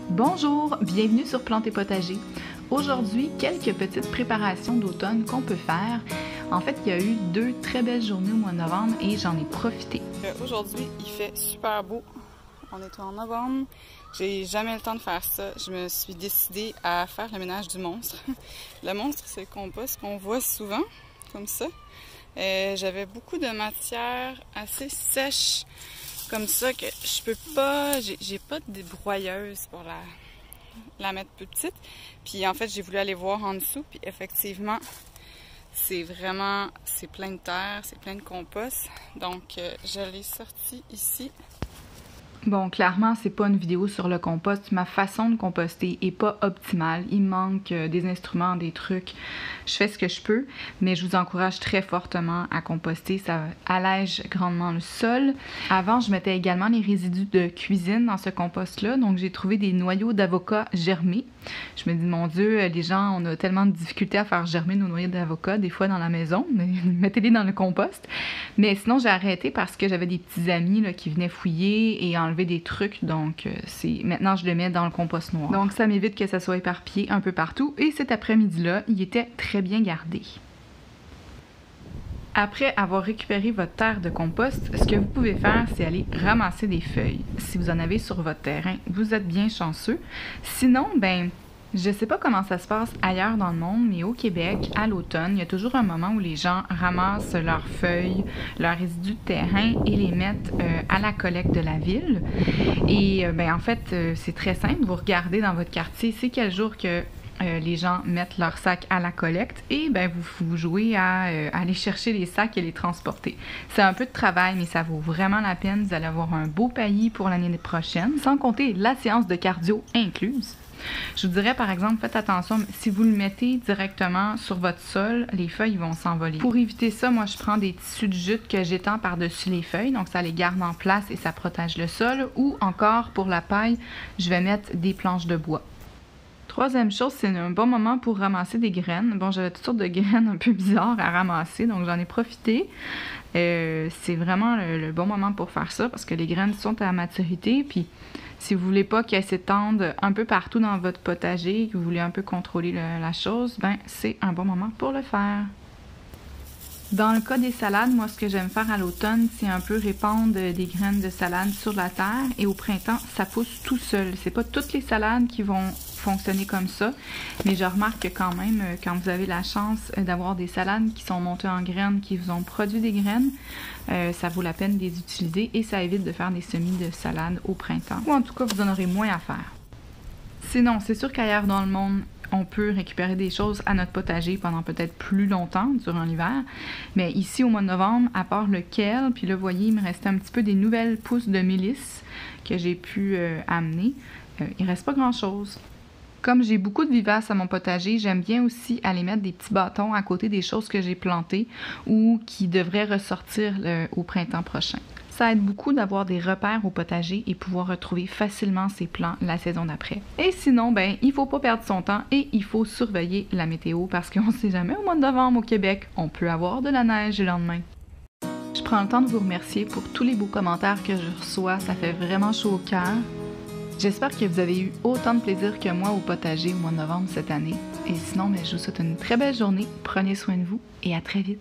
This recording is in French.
Bonjour, bienvenue sur Plantes et Potager. Aujourd'hui, quelques petites préparations d'automne qu'on peut faire. En fait, il y a eu 2 très belles journées au mois de novembre et j'en ai profité. Aujourd'hui, il fait super beau. On est en novembre. J'ai jamais le temps de faire ça. Je me suis décidée à faire le ménage du monstre. Le monstre, c'est le compost qu'on voit souvent, comme ça. J'avais beaucoup de matière assez sèche, comme ça, que je peux pas... J'ai pas de broyeuse pour la mettre plus petite. Puis en fait, j'ai voulu aller voir en dessous, puis effectivement, c'est plein de terre, c'est plein de compost. Donc, je l'ai sorti ici. Bon, clairement, c'est pas une vidéo sur le compost. Ma façon de composter est pas optimale. Il me manque des instruments, des trucs. Je fais ce que je peux, mais je vous encourage très fortement à composter. Ça allège grandement le sol. Avant, je mettais également les résidus de cuisine dans ce compost-là. Donc, j'ai trouvé des noyaux d'avocat germés. Je me dis, mon Dieu, les gens, on a tellement de difficultés à faire germer nos noyaux d'avocat, des fois dans la maison, mais mettez-les dans le compost. Mais sinon, j'ai arrêté parce que j'avais des petits amis là, qui venaient fouiller et enlever des trucs, donc maintenant je le mets dans le compost noir. Donc ça m'évite que ça soit éparpillé un peu partout et cet après-midi-là, il était très bien gardé. Après avoir récupéré votre terre de compost, ce que vous pouvez faire, c'est aller ramasser des feuilles. Si vous en avez sur votre terrain, vous êtes bien chanceux. Sinon, ben, je sais pas comment ça se passe ailleurs dans le monde, mais au Québec, à l'automne, il y a toujours un moment où les gens ramassent leurs feuilles, leurs résidus de terrain et les mettent à la collecte de la ville. Et ben en fait, c'est très simple. Vous regardez dans votre quartier, c'est quel jour que les gens mettent leurs sacs à la collecte et ben vous jouez à aller chercher les sacs et les transporter. C'est un peu de travail, mais ça vaut vraiment la peine. Vous allez avoir un beau paillis pour l'année prochaine, sans compter la séance de cardio incluse. Je vous dirais par exemple, faites attention, si vous le mettez directement sur votre sol, les feuilles vont s'envoler. Pour éviter ça, moi je prends des tissus de jute que j'étends par-dessus les feuilles, donc ça les garde en place et ça protège le sol. Ou encore pour la paille, je vais mettre des planches de bois. Troisième chose, c'est un bon moment pour ramasser des graines. Bon, j'avais toutes sortes de graines un peu bizarres à ramasser, donc j'en ai profité. C'est vraiment le bon moment pour faire ça parce que les graines sont à maturité. Puis, si vous voulez pas qu'elles s'étendent un peu partout dans votre potager, que vous voulez un peu contrôler la chose, ben c'est un bon moment pour le faire. Dans le cas des salades, moi, ce que j'aime faire à l'automne, c'est un peu répandre des graines de salade sur la terre. Et au printemps, ça pousse tout seul. C'est pas toutes les salades qui vont fonctionner comme ça, mais je remarque que quand même, quand vous avez la chance d'avoir des salades qui sont montées en graines, qui vous ont produit des graines, ça vaut la peine de les utiliser et ça évite de faire des semis de salade au printemps. Ou en tout cas, vous en aurez moins à faire. Sinon, c'est sûr qu'ailleurs dans le monde, on peut récupérer des choses à notre potager pendant peut-être plus longtemps durant l'hiver. Mais ici, au mois de novembre, à part le kale, puis là, vous voyez, il me restait un petit peu des nouvelles pousses de mélisse que j'ai pu amener. Il reste pas grand-chose. Comme j'ai beaucoup de vivaces à mon potager, j'aime bien aussi aller mettre des petits bâtons à côté des choses que j'ai plantées ou qui devraient ressortir au printemps prochain. Ça aide beaucoup d'avoir des repères au potager et pouvoir retrouver facilement ses plants la saison d'après. Et sinon, ben, il faut pas perdre son temps et il faut surveiller la météo parce qu'on ne sait jamais, au mois de novembre au Québec, on peut avoir de la neige le lendemain. Je prends le temps de vous remercier pour tous les beaux commentaires que je reçois, ça fait vraiment chaud au cœur. J'espère que vous avez eu autant de plaisir que moi au potager au mois de novembre cette année. Et sinon, ben, je vous souhaite une très belle journée, prenez soin de vous et à très vite.